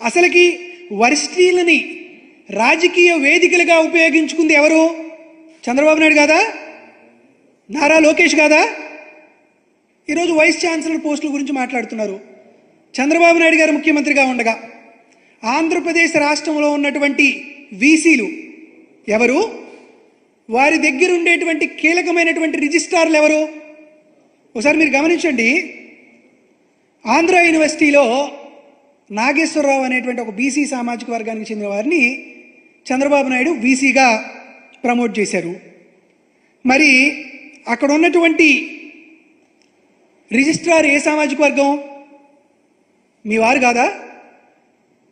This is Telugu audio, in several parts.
అసలుకి వర్సిటీలని రాజకీయ వేదికలుగా ఉపయోగించుకుంది ఎవరు? చంద్రబాబు నాయుడు కాదా? నారా లోకేష్ కాదా? ఈరోజు వైస్ ఛాన్సలర్ పోస్టుల గురించి మాట్లాడుతున్నారు. చంద్రబాబు నాయుడు గారు ముఖ్యమంత్రిగా ఉండగా ఆంధ్రప్రదేశ్ రాష్ట్రంలో ఉన్నటువంటి వీసీలు ఎవరు? వారి దగ్గర ఉండేటువంటి కీలకమైనటువంటి రిజిస్ట్రార్లు ఎవరు? ఒకసారి మీరు గమనించండి. ఆంధ్ర యూనివర్సిటీలో నాగేశ్వరరావు అనేటువంటి ఒక బీసీ సామాజిక వర్గానికి చెందిన వారిని చంద్రబాబు నాయుడు వీసీగా ప్రమోట్ చేశారు. మరి అక్కడ ఉన్నటువంటి రిజిస్ట్రార్ ఏ సామాజిక వర్గం? మీ వారు కాదా?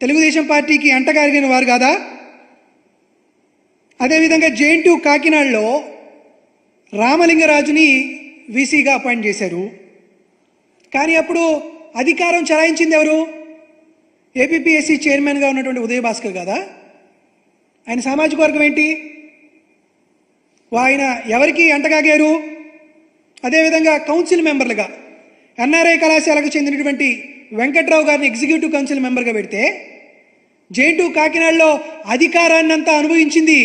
తెలుగుదేశం పార్టీకి అంటగారిగిన వారు కాదా? అదేవిధంగా జేఎన్‌టీయూ కాకినాడలో రామలింగరాజుని వీసీగా అపాయింట్ చేశారు. కానీ అప్పుడు అధికారం చలాయించింది ఎవరు? ఏపీపీఎస్సీ చైర్మన్గా ఉన్నటువంటి ఉదయ భాస్కర్ కాదా? ఆయన సామాజిక వర్గం ఏంటి? ఆయన ఎవరికి అంటగాగారు? అదేవిధంగా కౌన్సిల్ మెంబర్లుగా ఎన్ఆర్ఐ కళాశాలకు చెందినటువంటి వెంకట్రావు గారిని ఎగ్జిక్యూటివ్ కౌన్సిల్ మెంబర్గా పెడితే జేఎన్‌టీయూ కాకినాడలో అధికారాన్ని అంతా అనుభవించింది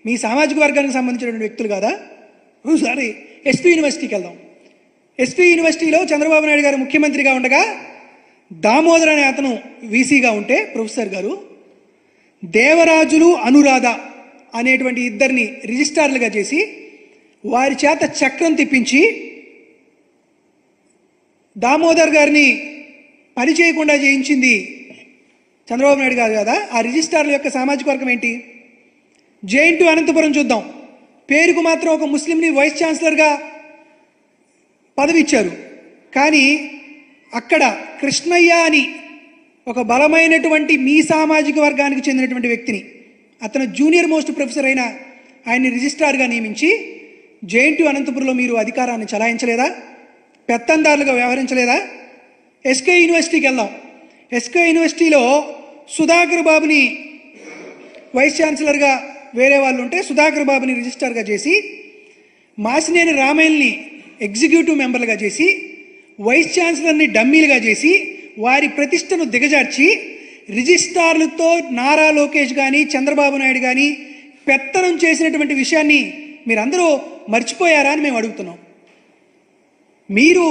మీ సామాజిక వర్గానికి సంబంధించినటువంటి వ్యక్తులు కాదా? ఒకసారి ఎస్పీ యూనివర్సిటీకి వెళ్దాం. ఎస్పీ యూనివర్సిటీలో చంద్రబాబు నాయుడు గారు ముఖ్యమంత్రిగా ఉండగా దామోదర్ అనే అతను వీసీగా ఉంటే ప్రొఫెసర్ గారు దేవరాజులు అనురాధ అనేటువంటి ఇద్దరిని రిజిస్ట్రార్లుగా చేసి వారి చేత చక్రం తిప్పించి దామోదర్ గారిని పని చేయకుండా చేయించింది చంద్రబాబు నాయుడు గారు కదా? ఆ రిజిస్ట్రార్ల యొక్క సామాజిక వర్గం ఏంటి? జేఎన్‌టీయూ అనంతపురం చూద్దాం. పేరుకు మాత్రం ఒక ముస్లింని వైస్ ఛాన్సలర్గా పదవి ఇచ్చారు. కానీ అక్కడ కృష్ణయ్య అని ఒక బలమైనటువంటి మీ సామాజిక వర్గానికి చెందినటువంటి వ్యక్తిని, అతను జూనియర్ మోస్ట్ ప్రొఫెసర్ అయిన ఆయన్ని రిజిస్ట్రార్గా నియమించి జేఎన్‌టీయూ అనంతపురంలో మీరు అధికారాన్ని చలాయించలేదా? పెత్తందారులుగా వ్యవహరించలేదా? ఎస్కే యూనివర్సిటీకి వెళ్దాం. ఎస్కే యూనివర్సిటీలో సుధాకర్ బాబుని వైస్ ఛాన్సలర్గా వేరే వాళ్ళు ఉంటే సుధాకర్ బాబుని రిజిస్ట్రార్గా చేసి మాసినేని రామయ్యని ఎగ్జిక్యూటివ్ మెంబర్లుగా చేసి వైస్ ఛాన్సలర్ని డమ్మీలుగా చేసి వారి ప్రతిష్టను దిగజార్చి రిజిస్ట్రార్లతో నారా లోకేష్ కానీ చంద్రబాబు నాయుడు కానీ పెత్తనం చేసినటువంటి విషయాన్ని మీరందరూ మర్చిపోయారా అని మేము అడుగుతున్నాం. మీరు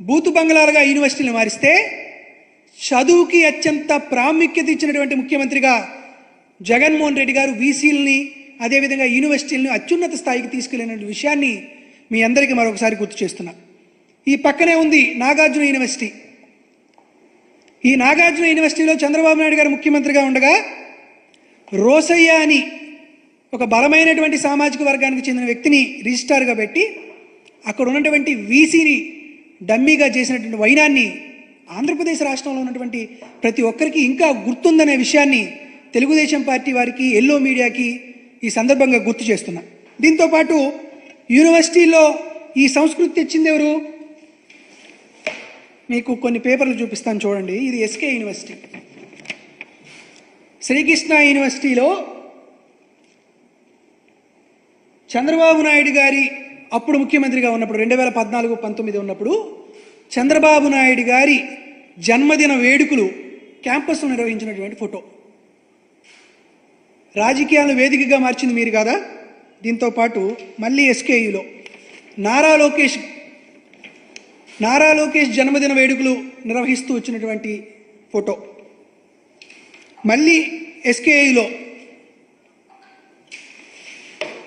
బూతు బంగ్లాలుగా యూనివర్సిటీని మారిస్తే చదువుకి అత్యంత ప్రాముఖ్యత ఇచ్చినటువంటి ముఖ్యమంత్రిగా జగన్మోహన్ రెడ్డి గారు వీసీలని అదేవిధంగా యూనివర్సిటీలను అత్యున్నత స్థాయికి తీసుకెళ్లిన విషయాన్ని మీ అందరికీ మరొకసారి గుర్తు చేస్తున్నా. ఈ పక్కనే ఉంది నాగార్జున యూనివర్సిటీ. ఈ నాగార్జున యూనివర్సిటీలో చంద్రబాబు నాయుడు గారు ముఖ్యమంత్రిగా ఉండగా రోసయ్య అని ఒక బలమైనటువంటి సామాజిక వర్గానికి చెందిన వ్యక్తిని రిజిస్ట్రార్గా పెట్టి అక్కడ ఉన్నటువంటి వీసీని డమ్మీగా చేసినటువంటి వైనాన్ని ఆంధ్రప్రదేశ్ రాష్ట్రంలో ఉన్నటువంటి ప్రతి ఒక్కరికి ఇంకా గుర్తుందనే విషయాన్ని తెలుగుదేశం పార్టీ వారికి, ఎల్లో మీడియాకి ఈ సందర్భంగా గుర్తు చేస్తున్నా. దీంతోపాటు యూనివర్సిటీలో ఈ సంస్కృతి తెచ్చింది ఎవరు? మీకు కొన్ని పేపర్లు చూపిస్తాను చూడండి. ఇది ఎస్కే యూనివర్సిటీ. శ్రీకృష్ణ యూనివర్సిటీలో చంద్రబాబు నాయుడు గారి అప్పుడు ముఖ్యమంత్రిగా ఉన్నప్పుడు 2014-19 ఉన్నప్పుడు చంద్రబాబు నాయుడు గారి జన్మదిన వేడుకలు క్యాంపస్లో నిర్వహించినటువంటి ఫోటో. రాజకీయాలను వేదికగా మార్చింది మీరు కాదా? దీంతోపాటు మళ్ళీ ఎస్కేయులో నారా లోకేష్ జన్మదిన వేడుకలు నిర్వహిస్తూ వచ్చినటువంటి ఫోటో. మళ్ళీ ఎస్కేయులో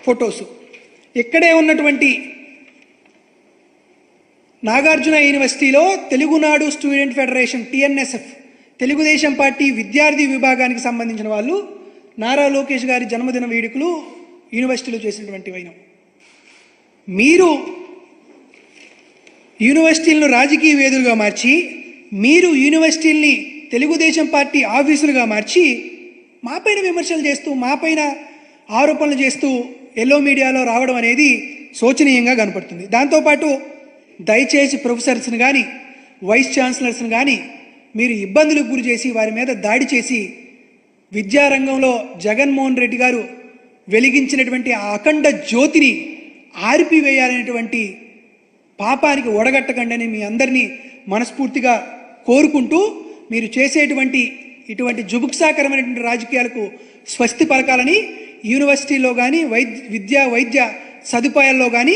ఫొటోస్. ఇక్కడే ఉన్నటువంటి నాగార్జున యూనివర్సిటీలో Telugunadu student federation TNSF Telugudesam party విద్యార్థి విభాగానికి సంబంధించిన వాళ్ళు నారా లోకేష్ గారి జన్మదిన వేడుకలు యూనివర్సిటీలో చేసినటువంటి వైనం. మీరు యూనివర్సిటీలను రాజకీయ వేదికలుగా మార్చి, మీరు యూనివర్సిటీల్ని తెలుగుదేశం పార్టీ ఆఫీసులుగా మార్చి మాపైన విమర్శలు చేస్తూ, మాపైన ఆరోపణలు చేస్తూ ఎల్లో మీడియాలో రావడం అనేది శోచనీయంగా కనపడుతుంది. దాంతోపాటు దయచేసి ప్రొఫెసర్స్ని కానీ వైస్ ఛాన్సలర్స్ని కానీ మీరు ఇబ్బందులకు గురి చేసి వారి మీద దాడి చేసి విద్యారంగంలో జగన్మోహన్ రెడ్డి గారు వెలిగించినటువంటి ఆ అఖండ జ్యోతిని ఆర్పివేయాలనేటువంటి పాపానికి ఒడగట్టకండి అని మీ అందరినీ మనస్ఫూర్తిగా కోరుకుంటూ, మీరు చేసేటువంటి ఇటువంటి జుగుప్సాకరమైనటువంటి రాజకీయాలకు స్వస్తి పలకాలని యూనివర్సిటీలో కానీ వైద్య సదుపాయాల్లో కానీ